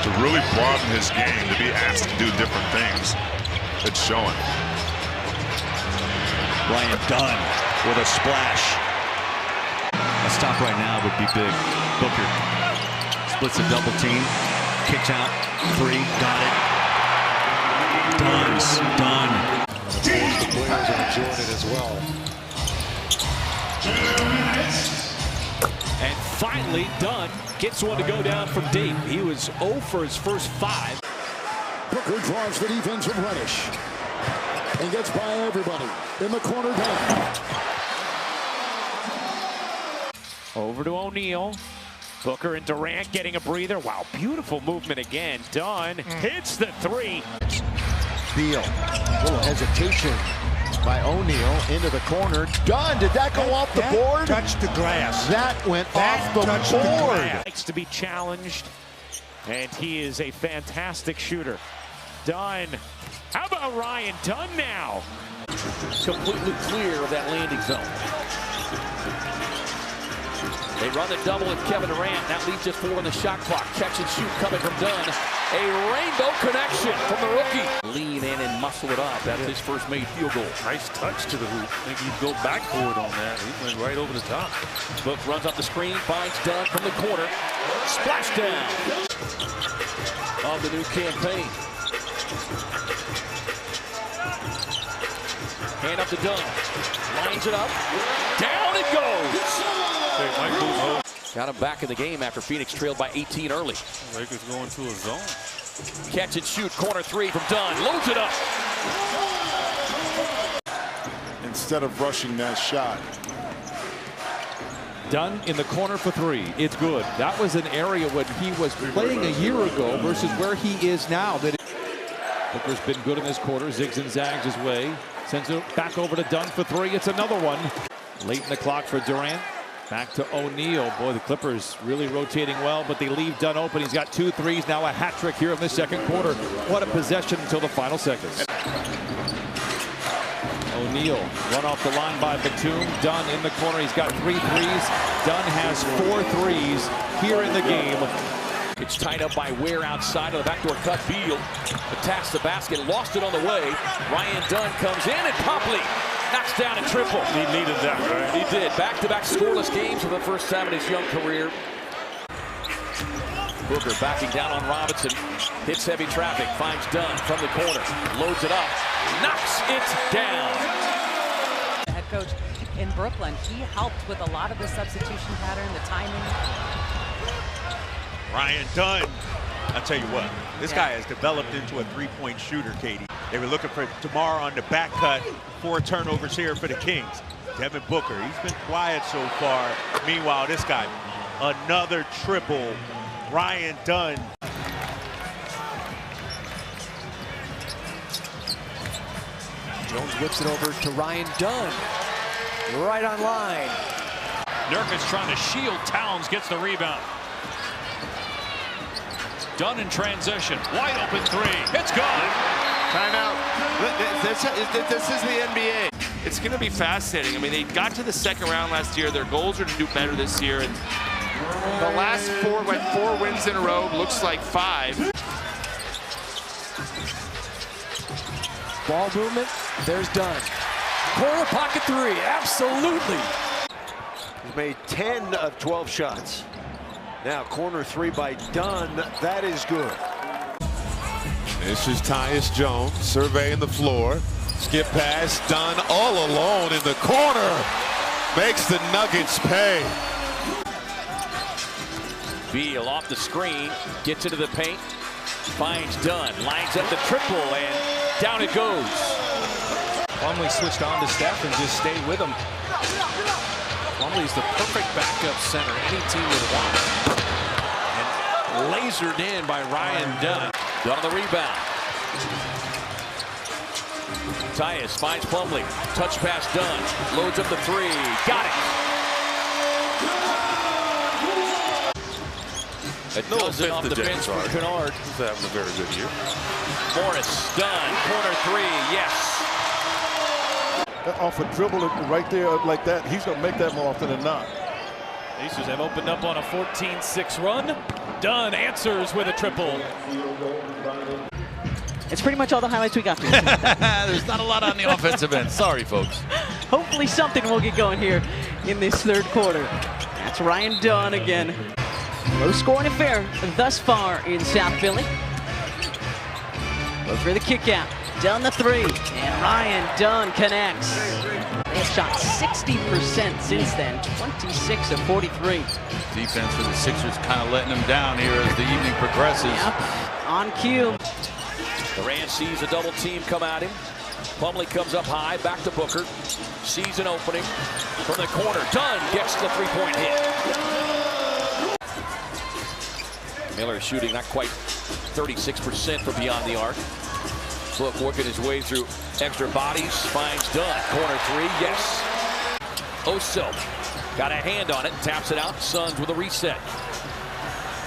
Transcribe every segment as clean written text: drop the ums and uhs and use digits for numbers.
to really broaden his game, to be asked to do different things. It's showing. Ryan Dunn with a splash. A stop right now would be big. Booker splits a double team, kicks out, three, got it. Done. The players are enjoying it as well. And finally, Dunn gets one to go down from deep. He was 0 for his first 5. Booker draws the defense of Reddish. And gets by everybody. In the corner down. Over to O'Neal. Booker and Durant getting a breather. Wow, beautiful movement again. Dunn hits the 3. Beal, a little hesitation by O'Neal into the corner. Dunn, did that go off the board? Touched the glass. That went off the board. Likes to be challenged, and he is a fantastic shooter. Dunn. How about Ryan Dunn now? Completely clear of that landing zone. They run the double with Kevin Durant. That leaves just 4 on the shot clock. Catch and shoot coming from Dunn. A rainbow connection from the rookie. Lean in and muscle it up. That's his first made field goal. Nice touch to the hoop. I think he'd go back for it on that. He went right over the top. Book runs up the screen, finds Dunn from the corner. Splashdown of the new campaign. Hand up to Dunn. Lines it up. Down it goes. Got him back in the game after Phoenix trailed by 18 early. Lakers going to a zone. Catch and shoot, corner 3 from Dunn. Loads it up. Instead of rushing that shot. Dunn in the corner for 3. It's good. That was an area when he was playing a year ago versus where he is now. Booker's been good in this quarter. Zigs and zags his way. Sends it back over to Dunn for 3. It's another one. Late in the clock for Durant. Back to O'Neal. Boy, the Clippers really rotating well, but they leave Dunn open. He's got 2 threes, now a hat trick here in the second quarter. What a possession until the final seconds. O'Neal run off the line by Batum. Dunn in the corner. He's got 3 threes. Dunn has 4 threes here in the game. It's tied up by Ware outside of the backdoor cut. Beal attacks the basket, lost it on the way. Ryan Dunn comes in, and Popley knocks down a triple. He needed that, right? He did. Back-to-back scoreless games for the first time in his young career. Booker backing down on Robinson. Hits heavy traffic. Finds Dunn from the corner. Loads it up. Knocks it down. The head coach in Brooklyn, he helped with a lot of the substitution pattern, the timing. Ryan Dunn, I'll tell you what, this guy has developed into a three-point shooter, Katie. They were looking for DeMar on the back cut. 4 turnovers here for the Kings. Devin Booker, he's been quiet so far. Meanwhile, this guy, another triple. Ryan Dunn. Jones whips it over to Ryan Dunn. Right on line. Nurkic trying to shield Towns, gets the rebound. Dunn in transition, wide open 3. It's gone. Timeout. This is the NBA. It's going to be fascinating. I mean, they got to the second round last year. Their goals are to do better this year. And the last 4 went 4 wins in a row. Looks like 5. Ball movement. There's Dunn. Corner pocket 3. Absolutely. He's made 10 of 12 shots. Now corner 3 by Dunn. That is good. This is Tyus Jones surveying the floor. Skip pass. Dunn all alone in the corner. Makes the Nuggets pay. Beal off the screen. Gets into the paint. Finds Dunn. Lines up the triple, and down it goes. Plumlee switched on to Steph and just stayed with him. Plumlee's the perfect backup center any team would want. And lasered in by Ryan Dunn. Dunn on the rebound. Tyus finds Plumlee. Touch pass Dunn. Loads up the 3. Got it. It does it off the bench for Kennard. He's having a very good year. Morris, Dunn, corner 3, yes. Off a dribble right there like that, he's going to make that more often than not. Pacers have opened up on a 14-6 run. Dunn answers with a triple. It's pretty much all the highlights we got. There's not a lot on the offensive end. Sorry, folks. Hopefully something will get going here in this third quarter. That's Ryan Dunn again. Low scoring affair thus far in South Philly. Look for the kick out. Dunn the three. And Ryan Dunn connects. They have shot 60% since then. 26 of 43. Defense for the Sixers kind of letting them down here as the evening progresses. Yep. On cue. Durant sees a double team come at him. Plumlee comes up high, back to Booker. Sees an opening from the corner. Dunn gets the three-point hit. Miller shooting not quite 36% from beyond the arc. Book working his way through extra bodies. Finds Dunn. Corner three, yes. Oso got a hand on it, taps it out. Suns with a reset.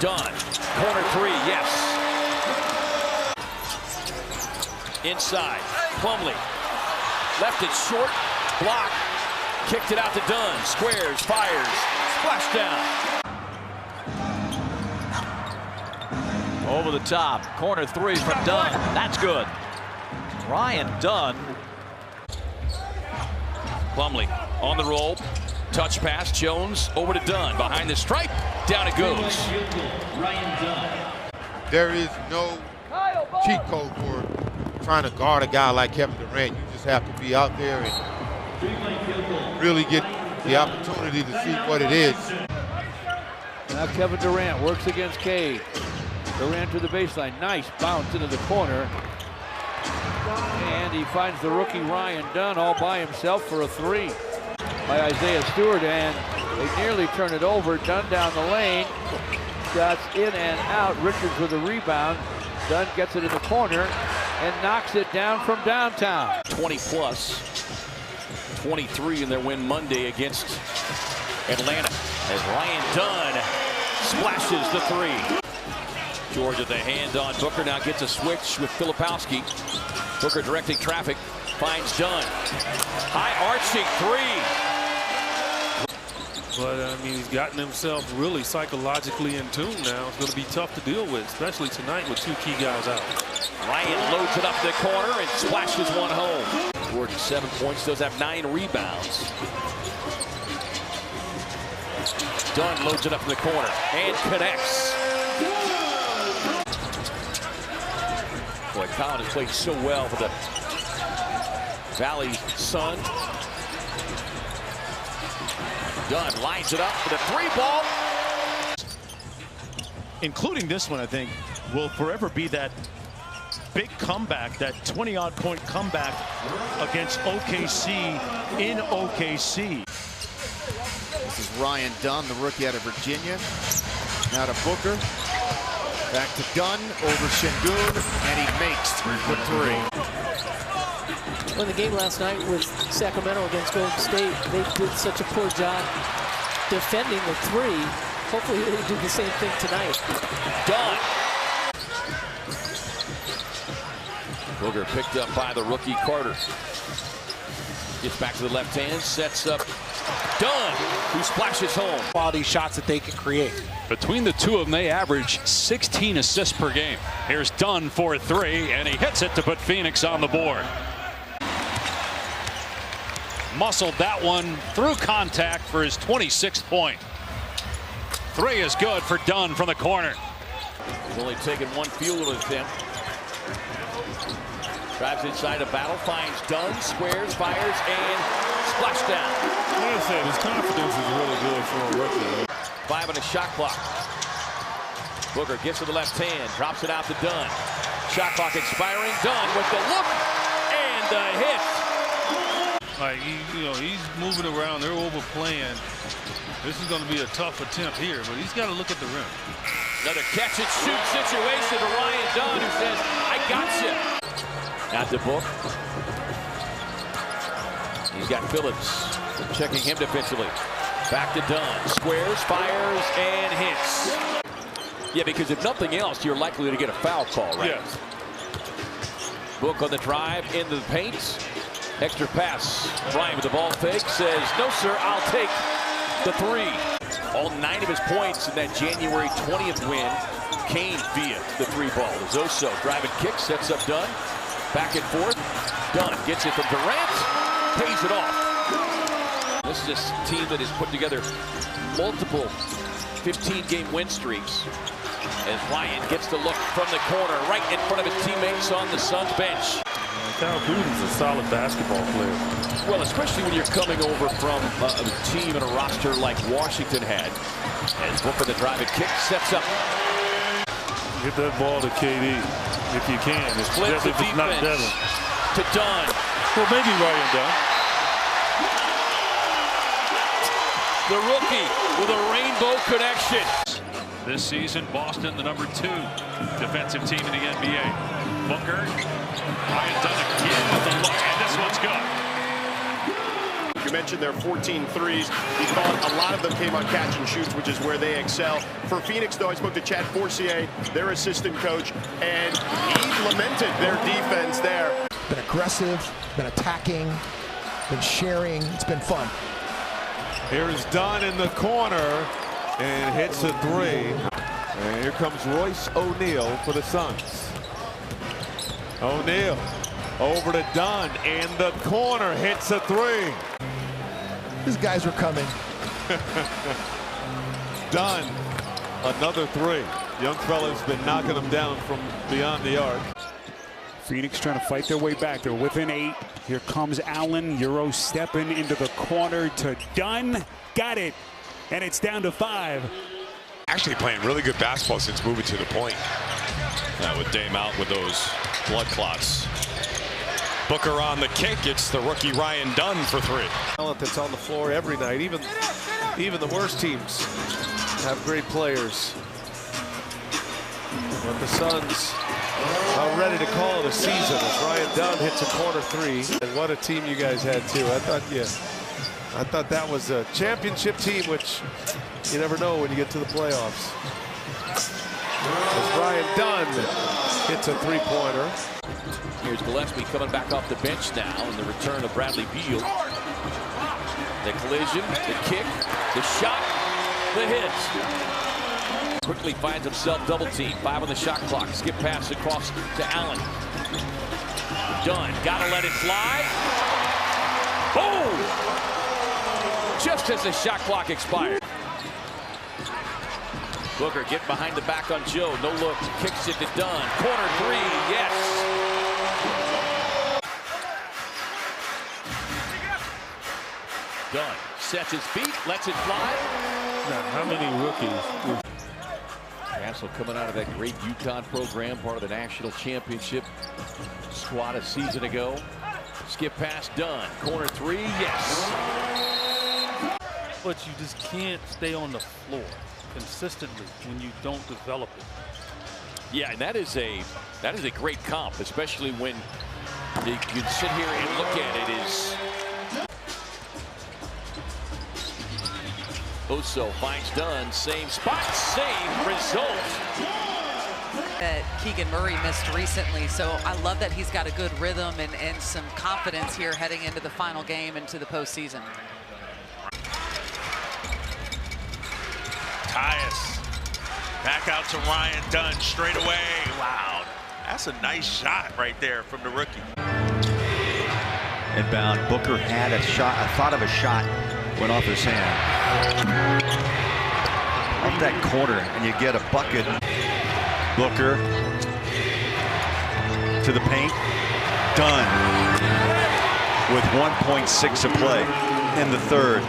Dunn. Corner three, yes. Inside, Plumlee left it short, block, kicked it out to Dunn, squares, fires, splash down. Over the top, corner three from Dunn, that's good. Ryan Dunn. Plumlee on the roll, touch pass, Jones over to Dunn, behind the stripe, down it goes. There is no cheat code for trying to guard a guy like Kevin Durant. You just have to be out there and really get the opportunity to see what it is. Now Kevin Durant works against Cade. Durant to the baseline. Nice bounce into the corner. And he finds the rookie Ryan Dunn all by himself for a three by Isaiah Stewart, and they nearly turn it over. Dunn down the lane. Shots in and out. Richards with a rebound. Dunn gets it in the corner and knocks it down from downtown. 20 plus, 23 in their win Monday against Atlanta. As Ryan Dunn splashes the three. George at the hand on Booker, now gets a switch with Filipowski. Booker directing traffic, finds Dunn. High arching three. But, I mean, he's gotten himself really psychologically in tune now. It's going to be tough to deal with, especially tonight with two key guys out. Ryan loads it up the corner and splashes one home. George 7 points, does have 9 rebounds. Dunn loads it up in the corner and connects. Boy, Collin has played so well for the Valley Sun. Dunn lines it up for the three ball. Including this one, I think, will forever be that big comeback, that 20-odd point comeback against OKC in OKC. This is Ryan Dunn, the rookie out of Virginia. Now to Booker. Back to Dunn over Şengün, and he makes the three. In the game last night with Sacramento against Golden State, they did such a poor job defending the three. Hopefully they do the same thing tonight. Dunn. Booker picked up by the rookie Carter. Gets back to the left hand, sets up Dunn, who splashes home. Quality shots that they can create. Between the two of them, they average 16 assists per game. Here's Dunn for three, and he hits it to put Phoenix on the board. Muscled that one through contact for his 26th point. Three is good for Dunn from the corner. He's only taken one field goal attempt. Drives inside a battle, finds Dunn, squares, fires, and splash down. Like I said, his confidence is really good for a rookie. 5 on the shot clock. Booker gets to the left hand, drops it out to Dunn. Shot clock expiring. Dunn with the look and the hit. Like, he's moving around. They're overplaying. This is going to be a tough attempt here, but he's got to look at the rim. Another catch and shoot situation to Ryan Dunn, who says, I got you. Not the Book. He's got Phillips checking him defensively. Back to Dunn. Squares, fires, and hits. Yeah, because if nothing else, you're likely to get a foul call, right? Yes. Book on the drive into the paint. Extra pass. Ryan with the ball fake says, no, sir, I'll take the three. All 9 of his points in that January 20th win came via the 3-ball. As Oso driving kick, sets up Dunn. Back and forth. Dunn gets it from Durant. Pays it off. This is a team that has put together multiple 15-game win streaks. As Ryan gets the look from the corner, right in front of his teammates on the Suns bench. Kyle Kuzma's a solid basketball player. Well, especially when you're coming over from a team and a roster like Washington had. As Booker, the driving kick, sets up. Get that ball to KD if you can. Flips the it's not Devin. To Dunn. Well, maybe Ryan Dunn. The rookie with a rainbow connection. This season, Boston, the #2 defensive team in the NBA. Booker, Ryan Dunn again with the look, and this one's good. You mentioned their 14 threes. You thought a lot of them came on catch and shoots, which is where they excel. For Phoenix, though, I spoke to Chad Forcier, their assistant coach, and he lamented their defense there. Been aggressive, been attacking, been sharing. It's been fun. Here is Dunn in the corner and hits a 3. And here comes Royce O'Neal for the Suns. O'Neal over to Dunn in the corner, hits a 3. These guys are coming. Dunn, another 3. Young fella's been knocking them down from beyond the arc. Phoenix trying to fight their way back. They're within 8. Here comes Allen. Euro stepping into the corner to Dunn. Got it. And it's down to 5. Actually playing really good basketball since moving to the point. With Dame out with those blood clots. Booker on the kick. It's the rookie Ryan Dunn for 3. Talent that's on the floor every night. Even the worst teams have great players. But the Suns are ready to call it a season as Ryan Dunn hits a corner 3. And what a team you guys had too. I thought that was a championship team, which you never know when you get to the playoffs. As Ryan Dunn hits a 3-pointer. Here's Gillespie coming back off the bench now, and the return of Bradley Beal. The collision, the kick, the shot, the hit. Quickly finds himself double team. 5 on the shot clock. Skip pass across to Allen. Dunn, gotta let it fly. Boom! Just as the shot clock expired. Booker getting behind the back on Joe. No look. Kicks it to Dunn. Corner 3. Yes. Dunn sets his feet. Lets it fly. Now, how many rookies? Castle coming out of that great UConn program. Part of the national championship squad a season ago. Skip pass Dunn. Corner 3. Yes. But you just can't stay on the floor consistently when you don't develop it. Yeah, and that is a great comp, especially when you can sit here and look at it. Is Oso finds Dunn, same spot, same result. That Keegan Murray missed recently, so I love that he's got a good rhythm and some confidence here heading into the final game into the postseason. Tyus back out to Ryan Dunn straight away. Wow, that's a nice shot right there from the rookie. Inbound, Booker had a shot, a thought of a shot, went off his hand. Off that corner, and you get a bucket. Booker to the paint. Dunn with 1.6 to play in the third.